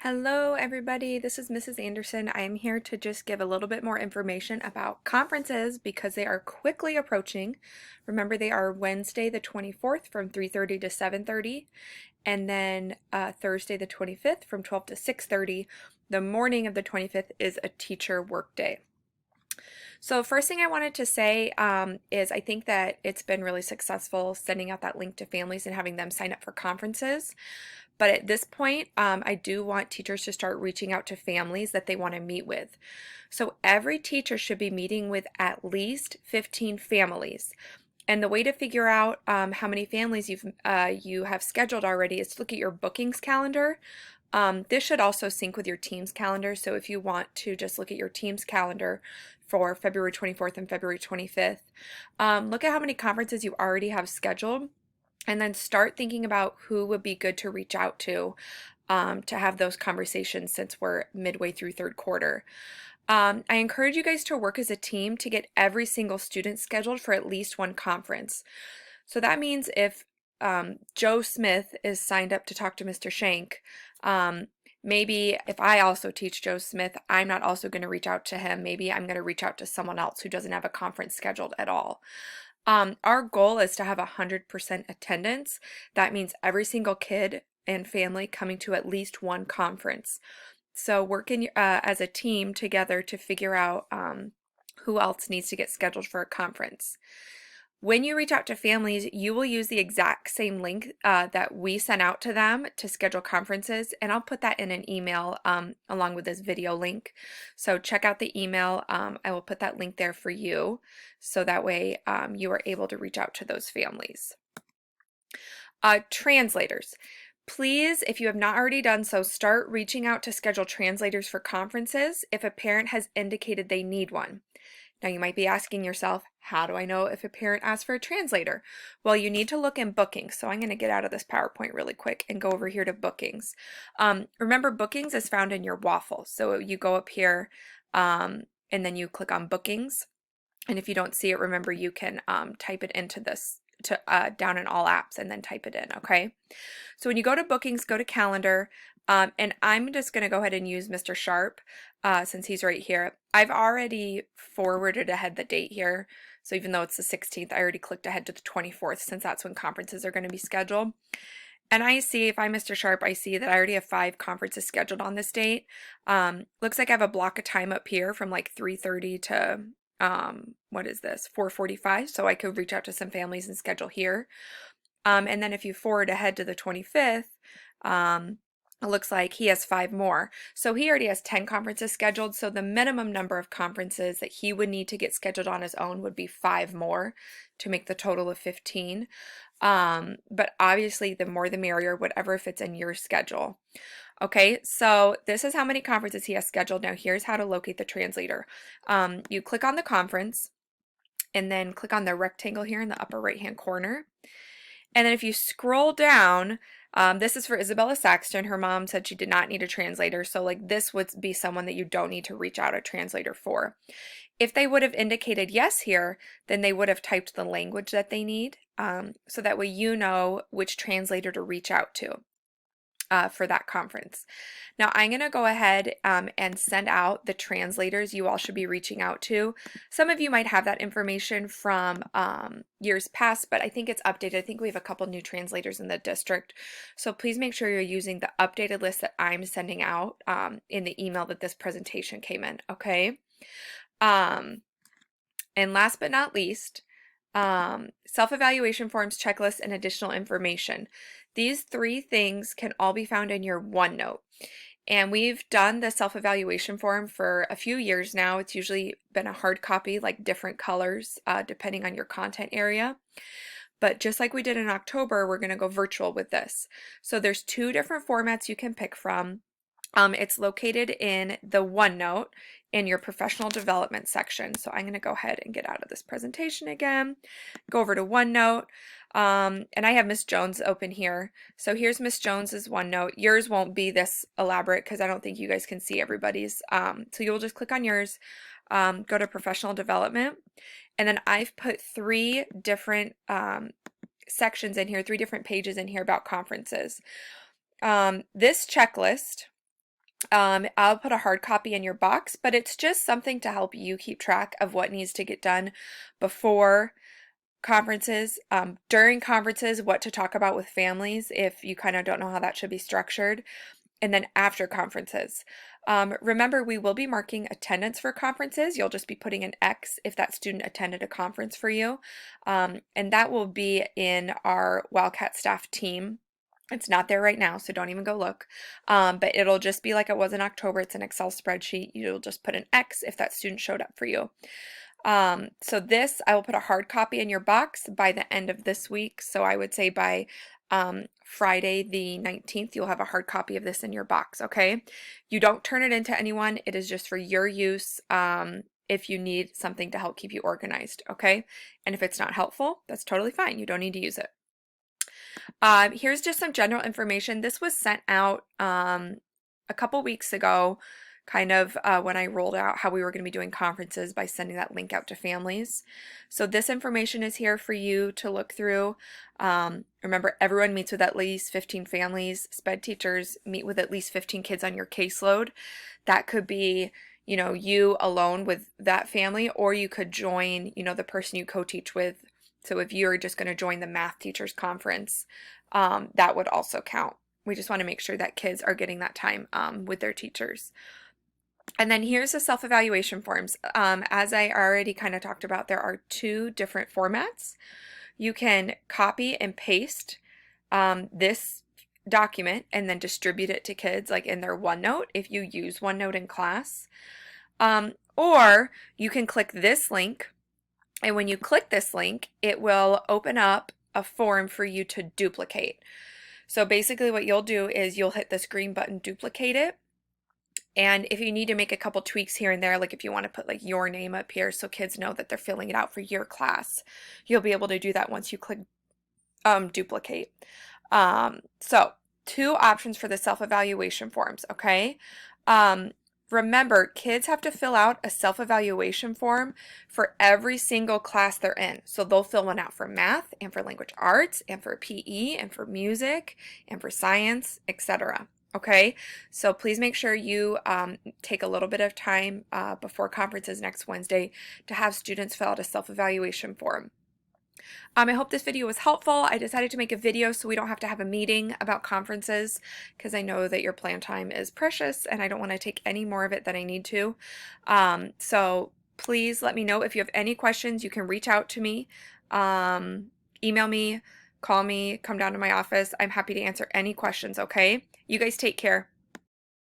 Hello everybody, this is Mrs. Anderson. I am here to just give a little bit more information about conferences because they are quickly approaching. Remember, they are Wednesday the 24th from 3:30 to 7:30, and then Thursday the 25th from 12 to 6:30. The morning of the 25th is a teacher workday. So first thing I wanted to say is I think that it's been really successful sending out that link to families and having them sign up for conferences. But at this point, I do want teachers to start reaching out to families that they want to meet with. So every teacher should be meeting with at least 15 families. And the way to figure out how many families you have scheduled already is to look at your bookings calendar. This should also sync with your team's calendar. So if you want to just look at your team's calendar for February 24th and February 25th, look at how many conferences you already have scheduled, and then start thinking about who would be good to reach out to have those conversations since we're midway through third quarter. I encourage you guys to work as a team to get every single student scheduled for at least one conference. So that means if Joe Smith is signed up to talk to Mr. Shank, maybe if I also teach Joe Smith, I'm not also going to reach out to him. Maybe I'm going to reach out to someone else who doesn't have a conference scheduled at all. Our goal is to have 100% attendance. That means every single kid and family coming to at least one conference. So working as a team together to figure out who else needs to get scheduled for a conference. When you reach out to families, you will use the exact same link that we sent out to them to schedule conferences, and I'll put that in an email along with this video link. So check out the email. I will put that link there for you, so that way you are able to reach out to those families. Translators. Please, if you have not already done so, start reaching out to schedule translators for conferences if a parent has indicated they need one. Now you might be asking yourself, how do I know if a parent asks for a translator? Well, you need to look in bookings. So I'm going to get out of this PowerPoint really quick and go over here to bookings. Remember, bookings is found in your waffle. So you go up here and then you click on bookings. And if you don't see it, remember you can type it into this down in all apps and then type it in, okay? So when you go to bookings, go to calendar, and I'm just going to go ahead and use Mr. Sharp since he's right here. I've already forwarded ahead the date here. So even though it's the 16th, I already clicked ahead to the 24th since that's when conferences are going to be scheduled. And I see, if I'm Mr. Sharp, I see that I already have 5 conferences scheduled on this date. Looks like I have a block of time up here from like 3:30 to what is this, 4:45, so I could reach out to some families and schedule here. And then if you forward ahead to the 25th, it looks like he has 5 more. So he already has 10 conferences scheduled, so the minimum number of conferences that he would need to get scheduled on his own would be 5 more to make the total of 15. But obviously the more the merrier, whatever fits in your schedule. Okay, so this is how many conferences he has scheduled. Now here's how to locate the translator. You click on the conference and then click on the rectangle here in the upper right hand corner. And then if you scroll down, this is for Isabella Saxton. Her mom said she did not need a translator. So like this would be someone that you don't need to reach out a translator for. If they would have indicated yes here, then they would have typed the language that they need. So that way you know which translator to reach out to for that conference. Now I'm going to go ahead and send out the translators you all should be reaching out to. Some of you might have that information from years past, but I think it's updated. I think we have a couple new translators in the district. So please make sure you're using the updated list that I'm sending out in the email that this presentation came in, okay? And last but not least, self-evaluation forms, checklists, and additional information. These 3 things can all be found in your OneNote. And we've done the self-evaluation form for a few years now. It's usually been a hard copy, like different colors, depending on your content area. But just like we did in October, we're going to go virtual with this. So there's 2 different formats you can pick from. It's located in the OneNote in your professional development section. So I'm going to go ahead and get out of this presentation again, go over to OneNote, and I have Miss Jones open here. So here's Miss Jones's OneNote. Yours won't be this elaborate because I don't think you guys can see everybody's. So you'll just click on yours, go to professional development, and then I've put 3 different sections in here, 3 different pages in here about conferences. This checklist I'll put a hard copy in your box, but it's just something to help you keep track of what needs to get done before conferences, during conferences, what to talk about with families if you kind of don't know how that should be structured, and then after conferences. Remember, we will be marking attendance for conferences. You'll just be putting an X if that student attended a conference for you. And that will be in our Wildcat staff team. It's not there right now, so don't even go look. But it'll just be like it was in October. It's an Excel spreadsheet. You'll just put an X if that student showed up for you. So this, I will put a hard copy in your box by the end of this week. So I would say by Friday the 19th, you'll have a hard copy of this in your box, okay? You don't turn it into anyone. It is just for your use if you need something to help keep you organized, okay? And if it's not helpful, that's totally fine. You don't need to use it. Here's just some general information. This was sent out a couple weeks ago, kind of when I rolled out how we were going to be doing conferences by sending that link out to families. So this information is here for you to look through. Remember, everyone meets with at least 15 families. SPED teachers meet with at least 15 kids on your caseload. That could be, you know, you alone with that family, or you could join, you know, the person you co-teach with. So if you're just going to join the math teachers conference, that would also count. We just want to make sure that kids are getting that time with their teachers. And then here's the self-evaluation forms. As I already kind of talked about, there are two different formats. You can copy and paste this document and then distribute it to kids like in their OneNote if you use OneNote in class. Or you can click this link, and when you click this link, it will open up a form for you to duplicate. So basically what you'll do is you'll hit this green button, duplicate it. And if you need to make a couple tweaks here and there, like if you want to put like your name up here so kids know that they're filling it out for your class, you'll be able to do that once you click duplicate. So two options for the self-evaluation forms, okay? Remember, kids have to fill out a self-evaluation form for every single class they're in. So they'll fill one out for math and for language arts and for PE and for music and for science, etc. Okay, so please make sure you take a little bit of time before conferences next Wednesday to have students fill out a self-evaluation form. I hope this video was helpful. I decided to make a video so we don't have to have a meeting about conferences because I know that your plan time is precious and I don't want to take any more of it than I need to. So please let me know if you have any questions. You can reach out to me, email me, call me, come down to my office. I'm happy to answer any questions, okay? You guys take care.